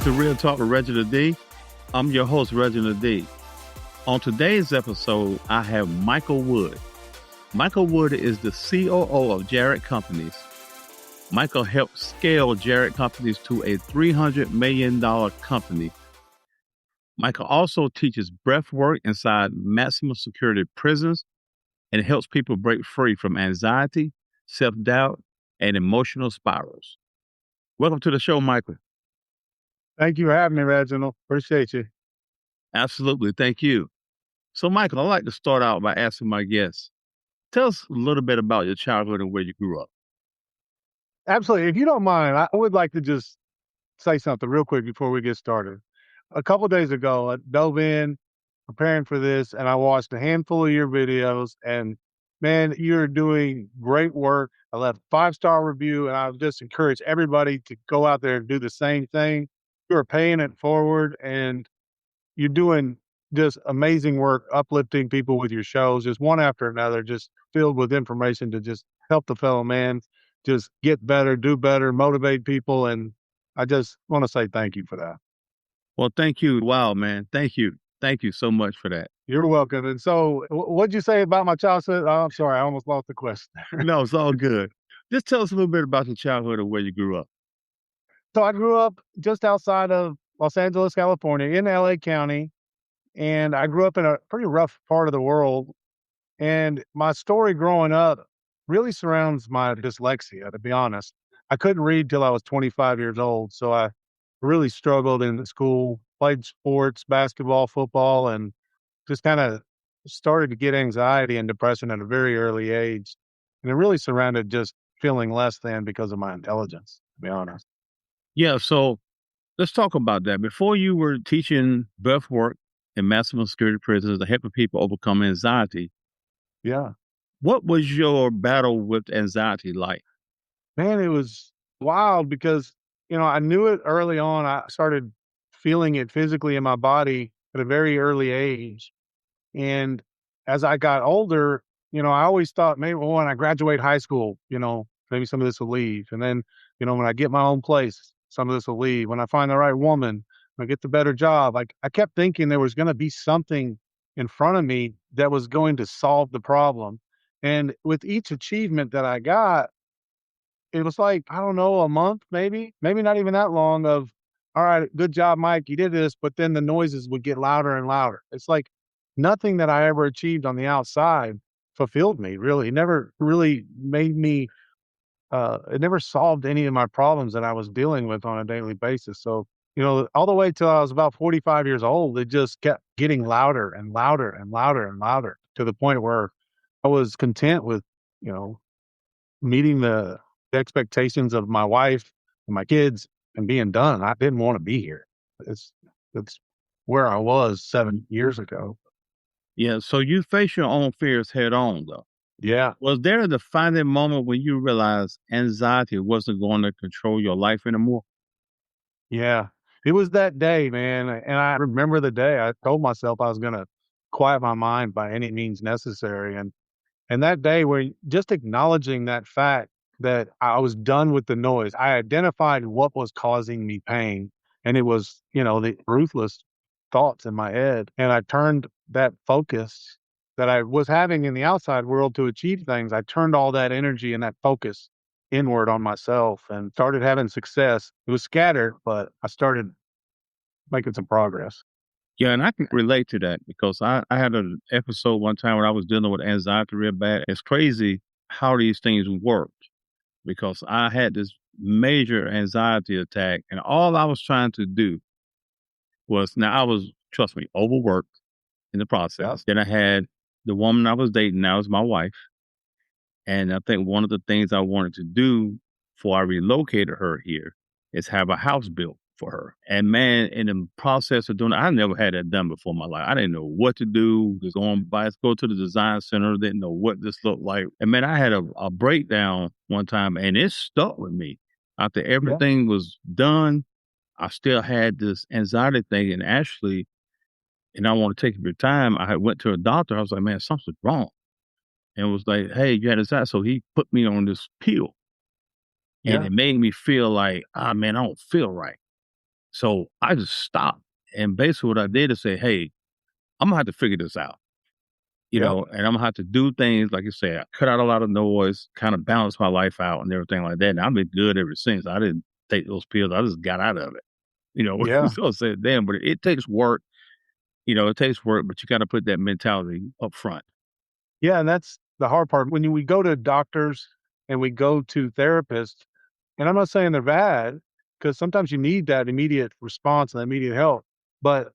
to Real Talk with Reginald D. I'm your host, Reginald D. On today's episode, I have Michael Wood. Michael Wood is the COO of Jarrett Companies. Michael helped scale Jarrett Companies to a $300 million company. Michael also teaches breath work inside maximum security prisons and helps people break free from anxiety, self-doubt, and emotional spirals. Welcome to the show, Michael. Thank you for having me, Reginald. Appreciate you. Absolutely. Thank you. So, Michael, I'd like to start out by asking my guests, tell us a little bit about your childhood and where you grew up. Absolutely. If you don't mind, I would like to just say something real quick before we get started. A couple of days ago, I dove in preparing for this, and I watched a handful of your videos. And man, you're doing great work. I left a 5-star review, and I just encourage everybody to go out there and do the same thing. You are paying it forward, and you're doing just amazing work, uplifting people with your shows, just one after another, just filled with information to just help the fellow man just get better, do better, motivate people. And I just want to say thank you for that. Well, thank you. Wow, man. Thank you. Thank you so much for that. You're welcome. And so what'd you say about my childhood? Oh, I'm sorry. I almost lost the question. No, it's all good. Just tell us a little bit about your childhood and where you grew up. So I grew up just outside of Los Angeles, California, in LA County. And I grew up in a pretty rough part of the world. And my story growing up really surrounds my dyslexia, to be honest. I couldn't read till I was 25 years old. So I really struggled in school, played sports, basketball, football, and just kind of started to get anxiety and depression at a very early age. And it really surrounded just feeling less than because of my intelligence, to be honest. Yeah, so let's talk about that. Before you were teaching breath work in maximum security prisons to helping people overcome anxiety, Yeah. what was your battle with anxiety like? Man, it was wild because, I knew it early on. I started feeling it physically in my body at a very early age. And as I got older, I always thought maybe when I graduate high school, maybe some of this will leave. And then, when I get my own place, some of this will leave. When I find the right woman, when I get the better job, like I kept thinking there was going to be something in front of me that was going to solve the problem. And with each achievement that I got, it was like, I don't know, a month, maybe not even that long of, all right, good job, Mike, you did this. But then the noises would get louder and louder. It's like nothing that I ever achieved on the outside fulfilled me, really. It never really made me, it never solved any of my problems that I was dealing with on a daily basis. So, all the way till I was about 45 years old, it just kept getting louder and louder and louder and louder to the point where I was content with, meeting the expectations of my wife and my kids and being done. I didn't want to be here. It's where I was 7 years ago. Yeah, so you face your own fears head on, though. Yeah. Was there a defining moment when you realized anxiety wasn't going to control your life anymore? Yeah. It was that day, man. And I remember the day I told myself I was going to quiet my mind by any means necessary. And that day where just acknowledging that fact that I was done with the noise, I identified what was causing me pain. And it was, the ruthless thoughts in my head. And I turned that focus that I was having in the outside world to achieve things. I turned all that energy and that focus inward on myself and started having success. It was scattered, but I started making some progress. Yeah, and I can relate to that because I had an episode one time when I was dealing with anxiety real bad. It's crazy how these things worked because I had this major anxiety attack, and all I was trying to do was, now I was, trust me, overworked in the process. Then I had the woman I was dating, now is my wife. And I think one of the things I wanted to do before I relocated her here is have a house built for her. And man, in the process of doing it, I never had that done before in my life. I didn't know what to do. Just go to the design center, didn't know what this looked like. And man, I had a breakdown one time and it stuck with me. After everything was done, I still had this anxiety thing. And actually, and I want to take your time, I went to a doctor. I was like, man, something's wrong. And was like, hey, you had anxiety. So he put me on this pill. And it made me feel like, man, I don't feel right. So I just stopped. And basically what I did is say, hey, I'm gonna have to figure this out, Yep. and I'm gonna have to do things like you said, I cut out a lot of noise, kind of balance my life out and everything like that. And I've been good ever since. I didn't take those pills. I just got out of it. Yeah. So I said, damn, but it takes work, it takes work, but you gotta put that mentality up front. Yeah, and that's the hard part. When we go to doctors and we go to therapists, and I'm not saying they're bad, because sometimes you need that immediate response and immediate help. But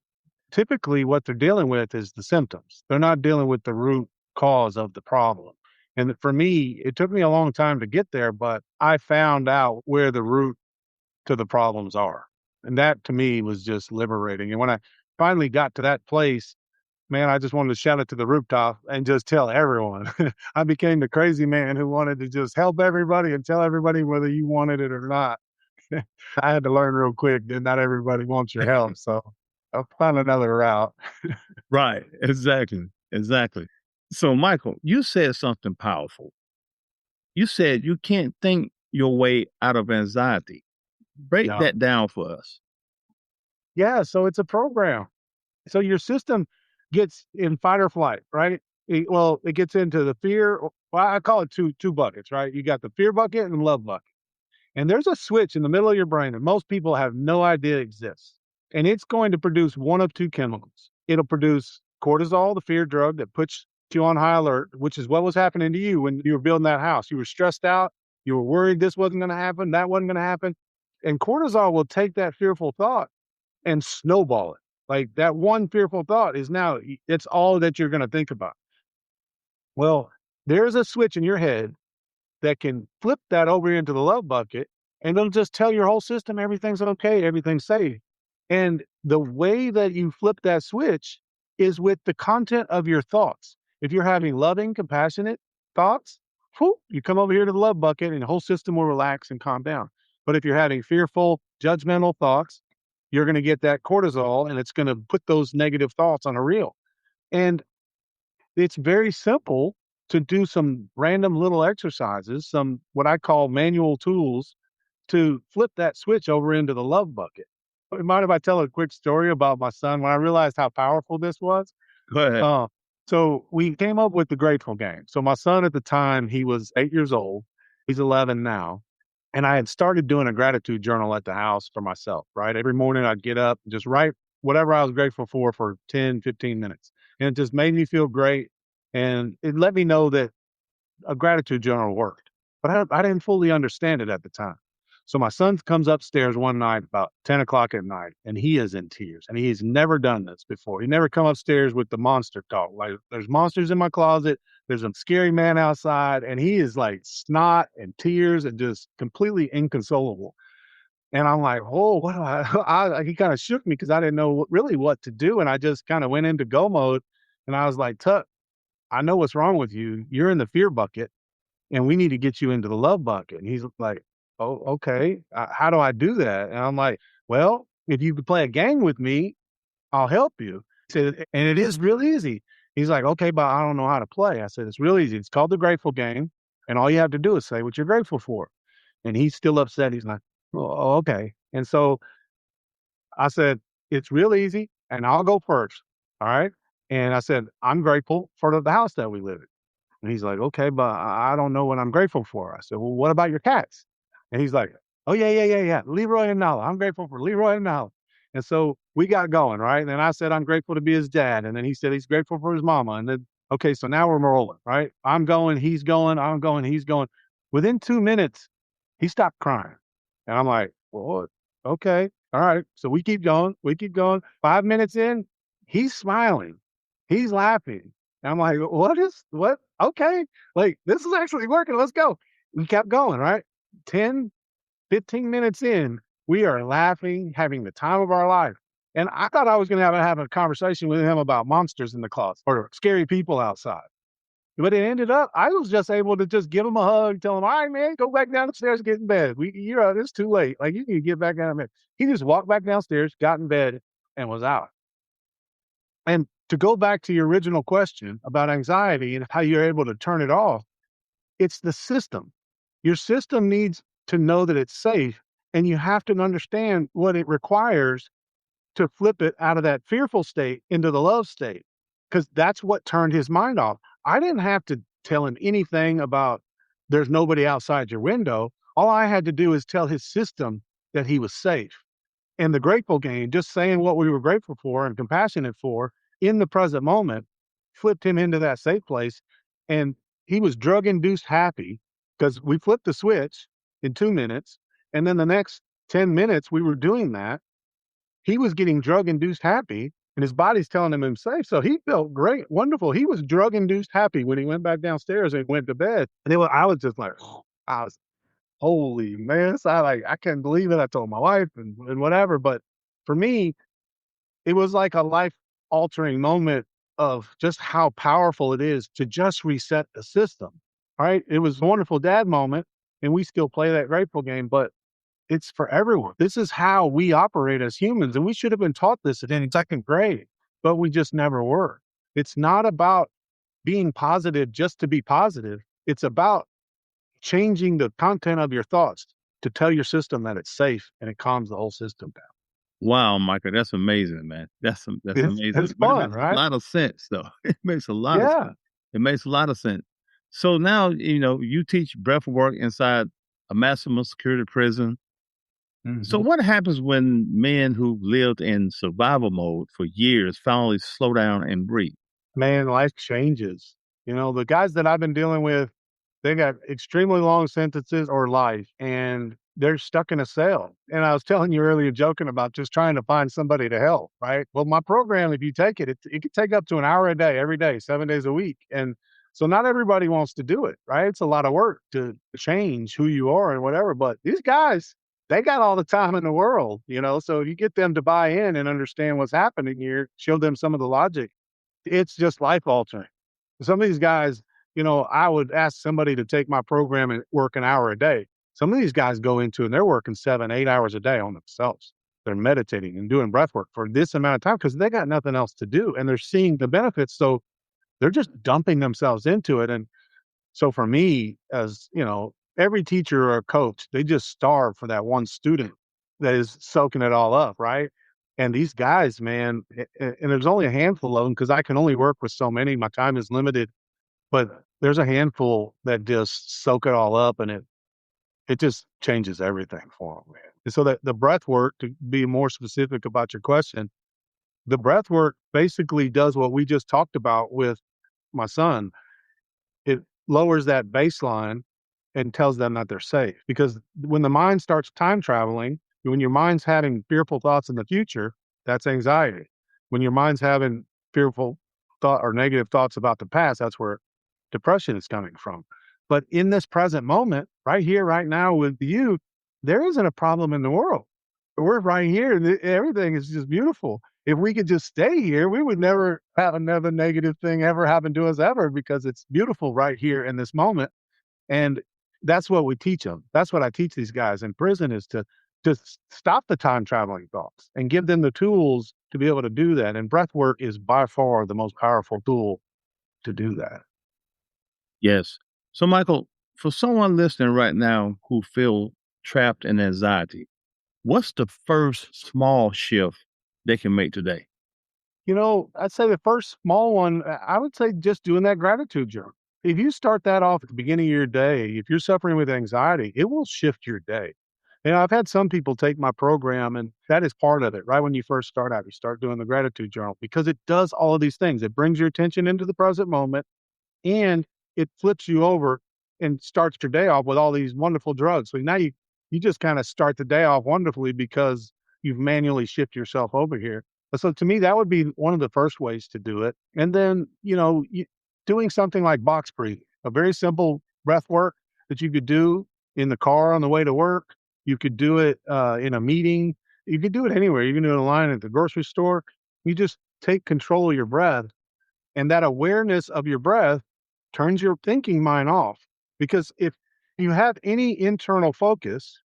typically, what they're dealing with is the symptoms. They're not dealing with the root cause of the problem. And for me, it took me a long time to get there, but I found out where the root to the problems are. And that to me was just liberating. And when I finally got to that place, man, I just wanted to shout it to the rooftop and just tell everyone. I became the crazy man who wanted to just help everybody and tell everybody whether you wanted it or not. I had to learn real quick that not everybody wants your help. So I'll find another route. Right. Exactly. Exactly. So Michael, you said something powerful. You said you can't think your way out of anxiety. Break Yeah. that down for us. Yeah. So it's a program. So your system gets in fight or flight, right? It gets into the fear. Well, I call it two buckets, right? You got the fear bucket and love bucket. And there's a switch in the middle of your brain that most people have no idea exists. And it's going to produce one of two chemicals. It'll produce cortisol, the fear drug that puts you on high alert, which is what was happening to you when you were building that house. You were stressed out. You were worried this wasn't going to happen, that wasn't going to happen. And cortisol will take that fearful thought and snowball it. Like that one fearful thought is now, it's all that you're going to think about. Well, there's a switch in your head that can flip that over into the love bucket, and it'll just tell your whole system everything's okay, everything's safe. And the way that you flip that switch is with the content of your thoughts. If you're having loving, compassionate thoughts, whew, you come over here to the love bucket and the whole system will relax and calm down. But if you're having fearful, judgmental thoughts, you're going to get that cortisol and it's going to put those negative thoughts on a reel. And it's very simple to do some random little exercises, some what I call manual tools to flip that switch over into the love bucket. Mind if I tell a quick story about my son when I realized how powerful this was? Go ahead. Uh, so we came up with the grateful game. So my son at the time, he was 8 years old. He's 11 now. And I had started doing a gratitude journal at the house for myself, right? Every morning I'd get up and just write whatever I was grateful for 10, 15 minutes. And it just made me feel great. And it let me know that a gratitude journal worked, but I didn't fully understand it at the time. So my son comes upstairs one night about 10 o'clock at night, and he is in tears. And he's never done this before. He never come upstairs with the monster talk. Like, there's monsters in my closet. There's a scary man outside. And he is like snot and tears and just completely inconsolable. And I'm like, oh, what do he kind of shook me because I didn't know really what to do. And I just kind of went into go mode. And I was like, Tuck, I know what's wrong with you. You're in the fear bucket and we need to get you into the love bucket. And he's like, oh, okay. How do I do that? And I'm like, well, if you could play a game with me, I'll help you. He said, and it is real easy. He's like, okay, but I don't know how to play. I said, it's real easy. It's called the grateful game. And all you have to do is say what you're grateful for. And he's still upset. He's like, oh, okay. And so I said, it's real easy and I'll go first. All right. And I said, I'm grateful for the house that we live in. And he's like, okay, but I don't know what I'm grateful for. I said, well, what about your cats? And he's like, oh, yeah. Leroy and Nala. I'm grateful for Leroy and Nala. And so we got going, right? And then I said, I'm grateful to be his dad. And then he said, he's grateful for his mama. And then, okay, so now we're rolling, right? I'm going, he's going, I'm going, he's going. Within 2 minutes, he stopped crying. And I'm like, well, okay, all right. So we keep going, we keep going. 5 minutes in, he's smiling, he's laughing. And I'm like, what? Okay. Like, this is actually working. Let's go. We kept going, right? 10, 15 minutes in, we are laughing, having the time of our life. And I thought I was going to have a conversation with him about monsters in the closet or scary people outside. But it ended up, I was just able to just give him a hug, tell him, all right, man, go back downstairs, get in bed. It's too late. Like, you can get back down in bed. He just walked back downstairs, got in bed, and was out. And to go back to your original question about anxiety and how you're able to turn it off, it's the system. Your system needs to know that it's safe And you have to understand what it requires to flip it out of that fearful state into the love state, because that's what turned his mind off. I didn't have to tell him anything about there's nobody outside your window. All I had to do is tell his system that he was safe. And the grateful game, just saying what we were grateful for and compassionate for in the present moment, flipped him into that safe place. And he was drug induced happy because we flipped the switch in 2 minutes. And then the next 10 minutes we were doing that, he was getting drug induced happy and his body's telling him safe. So he felt great, wonderful. He was drug induced happy when he went back downstairs and went to bed. And I was just like, I was, holy man. So I couldn't believe it. I told my wife and whatever. But for me, it was like a life altering moment of just how powerful it is to just reset the system. All right. It was a wonderful dad moment. And we still play that grateful game, but it's for everyone. This is how we operate as humans. And we should have been taught this at any second grade, but we just never were. It's not about being positive just to be positive. It's about changing the content of your thoughts to tell your system that it's safe, and it calms the whole system down. Wow, Michael, that's amazing, man. That's It's amazing. But it fun, makes a right? lot of sense, though. It makes a lot of Yeah. sense. It makes a lot of sense. So now, you teach breath work inside a maximum security prison. So Mhm. what happens when men who lived in survival mode for years finally slow down and breathe? Man, life changes. The guys that I've been dealing with, they got extremely long sentences or life, and they're stuck in a cell. And I was telling you earlier, joking about just trying to find somebody to help, right? Well, my program, if you take it, it could take up to an hour a day, every day, 7 days a week. And so not everybody wants to do it, right? It's a lot of work to change who you are and whatever. But these guys, they got all the time in the world. So if you get them to buy in and understand what's happening here, show them some of the logic, it's just life altering. Some of these guys, I would ask somebody to take my program and work an hour a day. Some of these guys go into it and they're working 7, 8 hours a day on themselves. They're meditating and doing breath work for this amount of time because they got nothing else to do and they're seeing the benefits. So they're just dumping themselves into it. And so for me, as every teacher or coach, they just starve for that one student that is soaking it all up, right? And these guys, man, and there's only a handful of them because I can only work with so many. My time is limited, but there's a handful that just soak it all up, and it just changes everything for them, man. And so that the breath work, to be more specific about your question, the breath work basically does what we just talked about with my son. It lowers that baseline and tells them that they're safe. Because when the mind starts time traveling, when your mind's having fearful thoughts in the future, that's anxiety. When your mind's having fearful thought or negative thoughts about the past, that's where depression is coming from. But in this present moment, right here, right now with you, there isn't a problem in the world. We're right here. And everything is just beautiful. If we could just stay here, we would never have another negative thing ever happen to us ever because it's beautiful right here in this moment. And that's what we teach them. That's what I teach these guys in prison is to stop the time traveling thoughts and give them the tools to be able to do that. And breath work is by far the most powerful tool to do that. Yes. So, Michael, for someone listening right now who feel trapped in anxiety, what's the first small shift they can make today? I'd say the first small one, I would say just doing that gratitude journal. If you start that off at the beginning of your day, if you're suffering with anxiety, it will shift your day. I've had some people take my program, and that is part of it. Right when you first start out, you start doing the gratitude journal because it does all of these things. It brings your attention into the present moment and it flips you over and starts your day off with all these wonderful drugs. So now you just kind of start the day off wonderfully because you've manually shifted yourself over here. So to me, that would be one of the first ways to do it. And then, doing something like box breathing, a very simple breath work that you could do in the car on the way to work. You could do it in a meeting. You could do it anywhere. You can do it in line at the grocery store. You just take control of your breath, and that awareness of your breath turns your thinking mind off. Because if you have any internal focus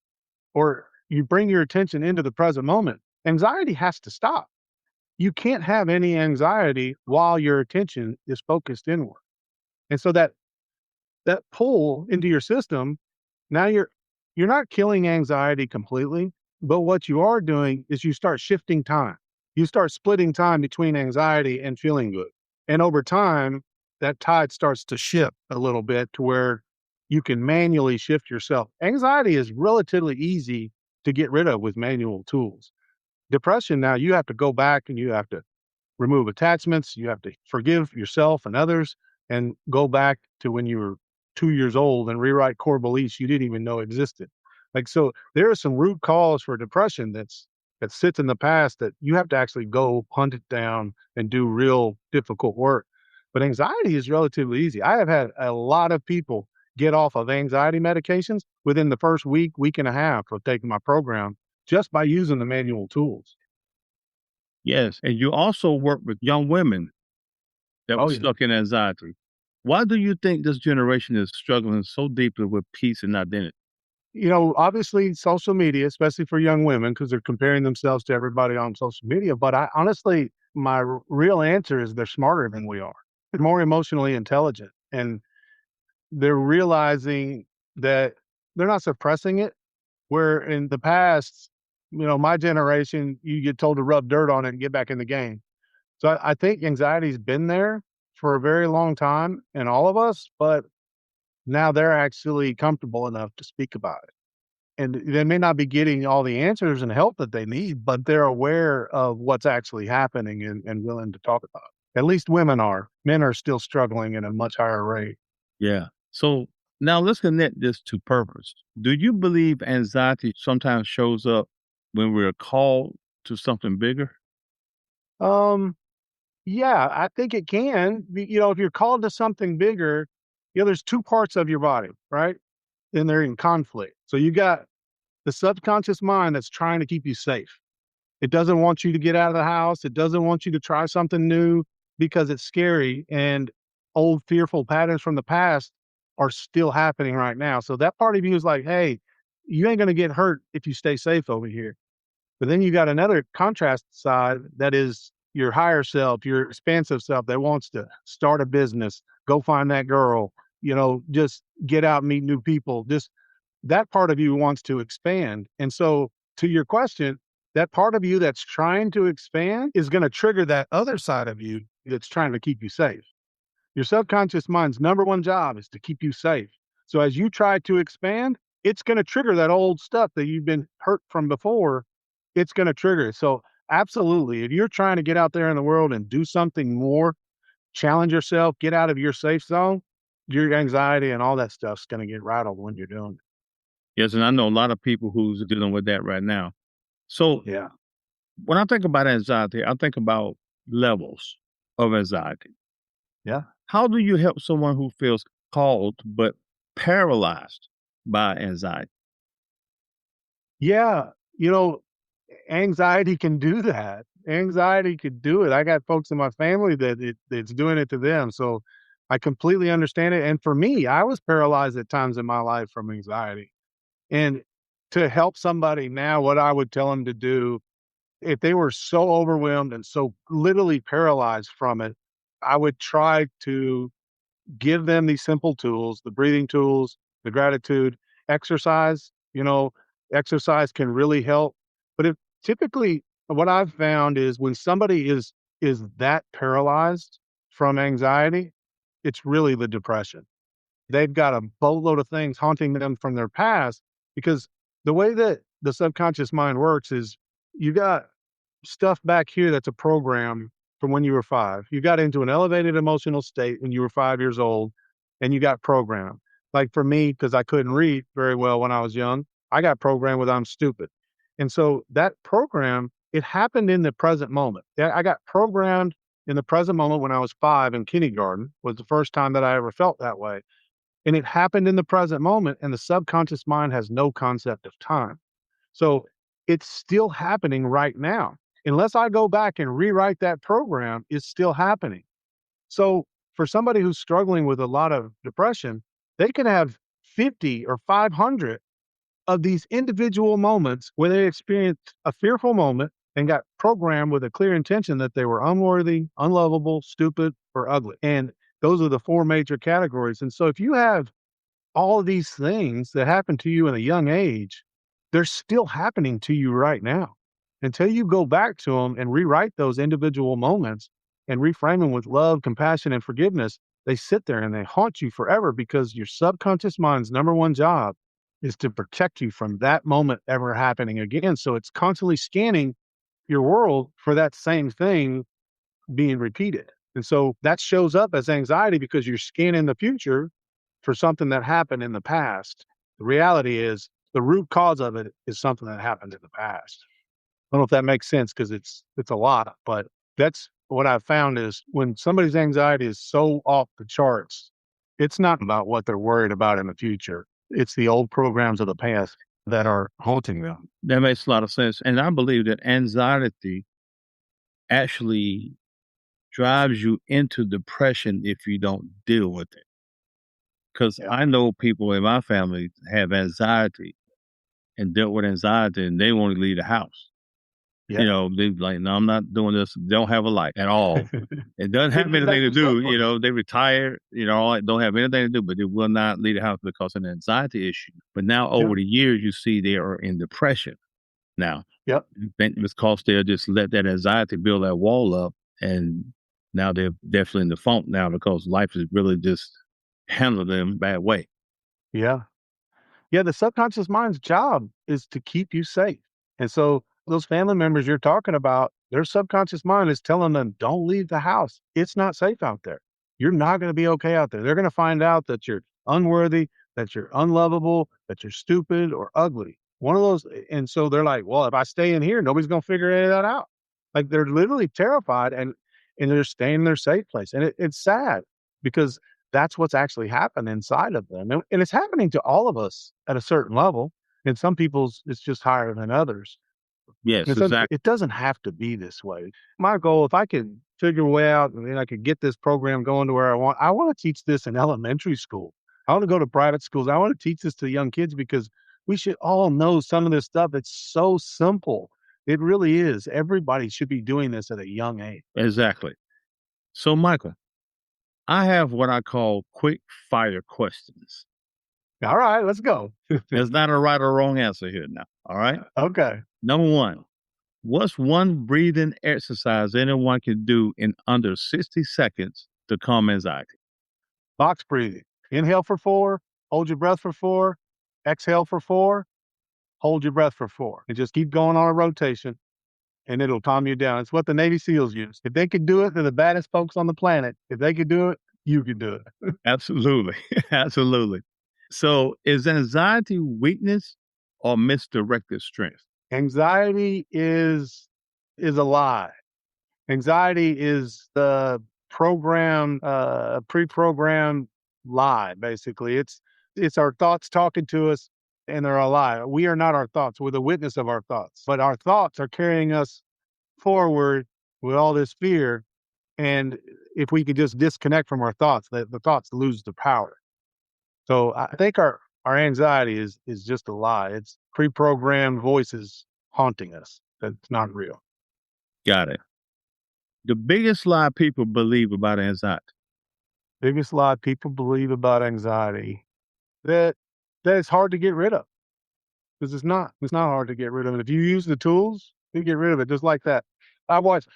or you bring your attention into the present moment, anxiety has to stop. You can't have any anxiety while your attention is focused inward. And so that pull into your system, now you're not killing anxiety completely, but what you are doing is you start shifting time. You start splitting time between anxiety and feeling good. And over time, that tide starts to shift a little bit to where you can manually shift yourself. Anxiety is relatively easy to get rid of with manual tools. Depression, now you have to go back and you have to remove attachments. You have to forgive yourself and others and go back to when you were 2 years old and rewrite core beliefs you didn't even know existed. Like, so there are some root cause for depression that sits in the past that you have to actually go hunt it down and do real difficult work. But anxiety is relatively easy. I have had a lot of people get off of anxiety medications within the first week, week and a half of taking my program just by using the manual tools. Yes, and you also work with young women that were Oh, yeah. stuck in anxiety. Why do you think this generation is struggling so deeply with peace and identity? Obviously social media, especially for young women, because they're comparing themselves to everybody on social media. But I honestly, my real answer is they're smarter than we are. They're more emotionally intelligent. And they're realizing that they're not suppressing it. Where in the past, my generation, you get told to rub dirt on it and get back in the game. So I think anxiety's been there for a very long time in all of us, but now they're actually comfortable enough to speak about it. And they may not be getting all the answers and help that they need, but they're aware of what's actually happening and willing to talk about it. At least women are. Men are still struggling at a much higher rate. Yeah. So now let's connect this to purpose. Do you believe anxiety sometimes shows up when we're called to something bigger? Um, yeah, I think it can. If you're called to something bigger, there's two parts of your body, right? And they're in conflict. So you got the subconscious mind that's trying to keep you safe. It doesn't want you to get out of the house. It doesn't want you to try something new because it's scary and old fearful patterns from the past are still happening right now. So that part of you is like, hey, you ain't going to get hurt if you stay safe over here. But then you got another contrast side that is your higher self, your expansive self that wants to start a business, go find that girl, just get out and meet new people. Just that part of you wants to expand. And so, to your question, that part of you that's trying to expand is going to trigger that other side of you that's trying to keep you safe. Your subconscious mind's number one job is to keep you safe. So, as you try to expand, it's going to trigger that old stuff that you've been hurt from before. It's going to trigger it. So, absolutely, if you're trying to get out there in the world and do something more, challenge yourself, get out of your safe zone, your anxiety and all that stuff's going to get rattled when you're doing Yes, and I know a lot of people who's dealing with that right now. So it. Yeah. when I think about anxiety, I think about levels of anxiety. Yeah. How do you help someone who feels called but paralyzed by anxiety? Yeah, you know, anxiety can do that. Anxiety could do it. I got folks in my family that it's doing it to them. So I completely understand it. And for me, I was paralyzed at times in my life from anxiety. And to help somebody now, what I would tell them to do if they were so overwhelmed and so literally paralyzed from it, I would try to give them these simple tools, the breathing tools, the gratitude, exercise, exercise can really help. But if typically what I've found is when somebody is that paralyzed from anxiety, it's really the depression. They've got a boatload of things haunting them from their past because the way that the subconscious mind works is you got stuff back here that's a program from when you were 5. You got into an elevated emotional state when you were 5 years old, and you got programmed. Like for me, because I couldn't read very well when I was young, I got programmed with "I'm stupid." And so that program, it happened in the present moment. Yeah, I got programmed in the present moment when I was 5 in kindergarten, was the first time that I ever felt that way. And it happened in the present moment, and the subconscious mind has no concept of time. So it's still happening right now. Unless I go back and rewrite that program, it's still happening. So for somebody who's struggling with a lot of depression, they can have 50 or 500 of these individual moments where they experienced a fearful moment and got programmed with a clear intention that they were unworthy, unlovable, stupid, or ugly. And those are the four major categories. And so if you have all of these things that happened to you at a young age, they're still happening to you right now. Until you go back to them and rewrite those individual moments and reframe them with love, compassion, and forgiveness, they sit there and they haunt you forever because your subconscious mind's number one job is to protect you from that moment ever happening again. So it's constantly scanning your world for that same thing being repeated. And so that shows up as anxiety because you're scanning the future for something that happened in the past. The reality is the root cause of it is something that happened in the past. I don't know if that makes sense because it's a lot, but that's what I've found is when somebody's anxiety is so off the charts, it's not about what they're worried about in the future. It's the old programs of the past that are haunting them. That makes a lot of sense. And I believe that anxiety actually drives you into depression if you don't deal with it. Because Yeah. I know people in my family have anxiety and dealt with anxiety and they won't leave the house. Yeah. They like, no, I'm not doing this. They don't have a life at all. It doesn't have It anything makes to them so do. They retire, all that, don't have anything to do, but they will not leave the house because of an anxiety issue. But now yeah. over the years, you see they are in depression now. Yep. Because they'll just let that anxiety build that wall up. And now they're definitely in the funk now because life is really just handling them bad way. Yeah. Yeah, the subconscious mind's job is to keep you safe. And so those family members you're talking about, their subconscious mind is telling them, don't leave the house. It's not safe out there. You're not going to be okay out there. They're going to find out that you're unworthy, that you're unlovable, that you're stupid or ugly. One of those. And so they're like, well, if I stay in here, nobody's going to figure any of that out. Like they're literally terrified and they're staying in their safe place. And it's sad because that's what's actually happened inside of them. And it's happening to all of us at a certain level. And some people's it's just higher than others. And Yes, exactly. it doesn't have to be this way. My goal, if I could figure a way out and then I could get this program going to where I want to teach this in elementary school. I want to go to private schools. I want to teach this to young kids because we should all know some of this stuff. It's so simple. It really is. Everybody should be doing this at a young age. Exactly. So, Michael, I have what I call quick fire questions. All right, let's go. There's not a right or wrong answer here now. All right. Okay. Number one, what's one breathing exercise anyone can do in under 60 seconds to calm anxiety? Box breathing. Inhale for 4, hold your breath for 4, exhale for 4, hold your breath for 4. And just keep going on a rotation and it'll calm you down. It's what the Navy SEALs use. If they could do it, they're the baddest folks on the planet. If they could do it, you can do it. Absolutely. Absolutely. So, is anxiety weakness or misdirected strength? Anxiety is a lie. Anxiety is the pre-programmed lie, basically. It's our thoughts talking to us and they're a lie. We are not our thoughts. We're the witness of our thoughts. But our thoughts are carrying us forward with all this fear. And if we could just disconnect from our thoughts, the thoughts lose the power. So I think our anxiety is just a lie. It's pre-programmed voices haunting us. That's not real. Got it. The biggest lie people believe about anxiety. Biggest lie people believe about anxiety that that it's hard to get rid of because it's not. It's not hard to get rid of it. If you use the tools, you get rid of it just like that. I watched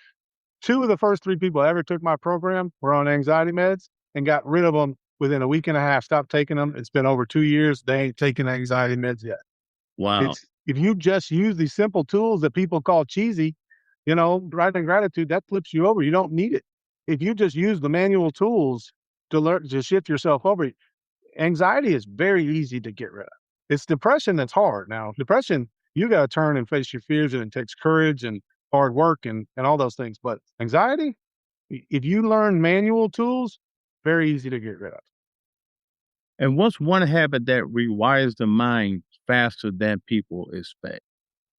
two of the first three people I ever took my program were on anxiety meds and got rid of them within a week and a half. Stopped taking them. It's been over 2 years. They ain't taking anxiety meds yet. Wow. It's if you just use these simple tools that people call cheesy, writing gratitude, that flips you over. You don't need it. If you just use the manual tools to learn to shift yourself over, anxiety is very easy to get rid of. It's depression that's hard. Now, depression, you got to turn and face your fears, and it takes courage and hard work and all those things. But anxiety, if you learn manual tools, very easy to get rid of. And what's one habit that rewires the mind faster than people expect?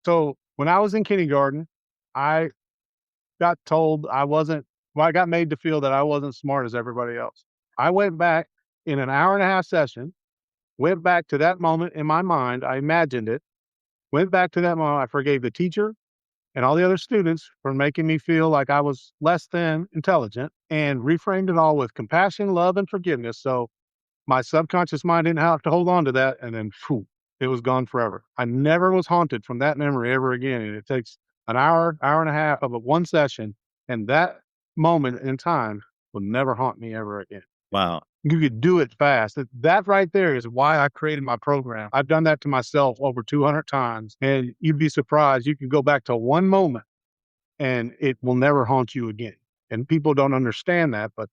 So when I was in kindergarten, I got told I got made to feel that I wasn't smart as everybody else. I went back in an hour and a half session, went back to that moment in my mind. I imagined it, went back to that moment. I forgave the teacher and all the other students for making me feel like I was less than intelligent and reframed it all with compassion, love, and forgiveness. So My subconscious mind didn't have to hold on to that, and then phew, it was gone forever. I never was haunted from that memory ever again, and it takes an hour, hour and a half of a one session, and that moment in time will never haunt me ever again. Wow. You could do it fast. That right there is why I created my program. I've done that to myself over 200 times, and you'd be surprised. You can go back to one moment and it will never haunt you again. And people don't understand that, but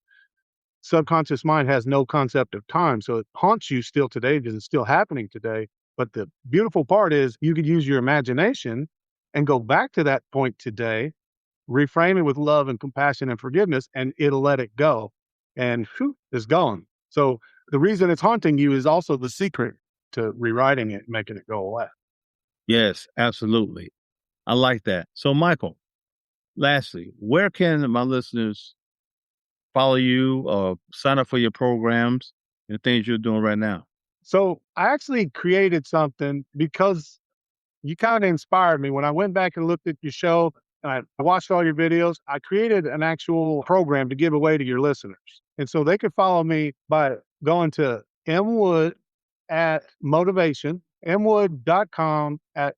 subconscious mind has no concept of time. So it haunts you still today because it's still happening today. But the beautiful part is you could use your imagination and go back to that point today, reframe it with love and compassion and forgiveness, and it'll let it go. And whew, it's gone. So the reason it's haunting you is also the secret to rewriting it, making it go away. Yes, absolutely. I like that. So, Michael, lastly, where can my listeners follow you or sign up for your programs and the things you're doing right now? So I actually created something because you kind of inspired me. When I went back and looked at your show and I watched all your videos, I created an actual program to give away to your listeners. And so they could follow me by going to mwood at motivation, mwood.com at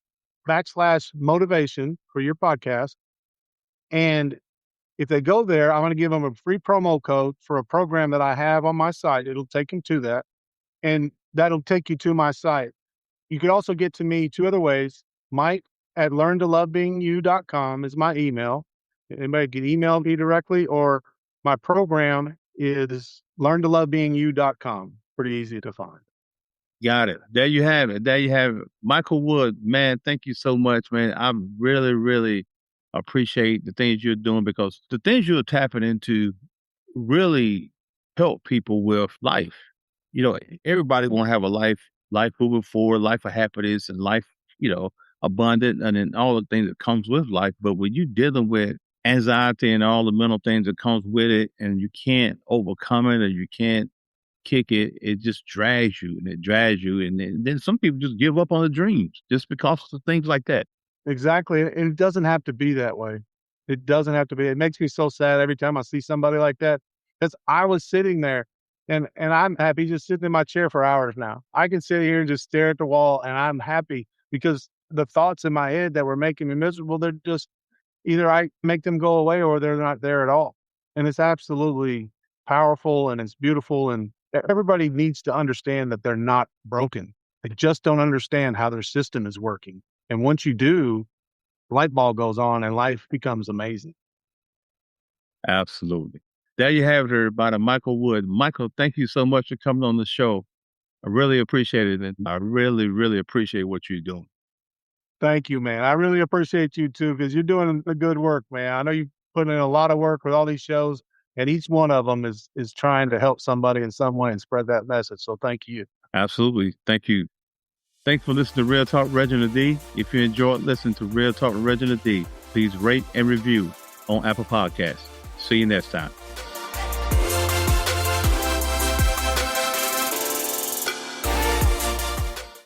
/motivation for your podcast. And if they go there, I'm going to give them a free promo code for a program that I have on my site. It'll take them to that. And that'll take you to my site. You could also get to me two other ways. Mike at learntolovebeingyou.com is my email. Anybody can email me directly, or my program is learntolovebeingyou.com. Pretty easy to find. Got it. There you have it. There you have it. Michael Wood, man, thank you so much, man. I really, really appreciate the things you're doing because the things you're tapping into really help people with life. You know, everybody want to have a life moving forward, life of happiness and life, abundant and then all the things that comes with life. But when you're dealing with anxiety and all the mental things that comes with it and you can't overcome it or you can't kick it, it just drags you and it drags you. And then some people just give up on the dreams just because of things like that. Exactly. And it doesn't have to be that way. It doesn't have to be. It makes me so sad every time I see somebody like that. Because I was sitting there and I'm happy just sitting in my chair for hours now. I can sit here and just stare at the wall and I'm happy because the thoughts in my head that were making me miserable, they're just either I make them go away or they're not there at all. And it's absolutely powerful and it's beautiful. And everybody needs to understand that they're not broken. They just don't understand how their system is working. And once you do, light bulb goes on and life becomes amazing. Absolutely. There you have it, everybody. Michael Wood. Michael, thank you so much for coming on the show. I really appreciate it. And I really, really appreciate what you're doing. Thank you, man. I really appreciate you too, because you're doing the good work, man. I know you put in a lot of work with all these shows, and each one of them is trying to help somebody in some way and spread that message. So thank you. Absolutely. Thank you. Thanks for listening to Real Talk Reginald D. If you enjoyed listening to Real Talk Reginald D, please rate and review on Apple Podcasts. See you next time.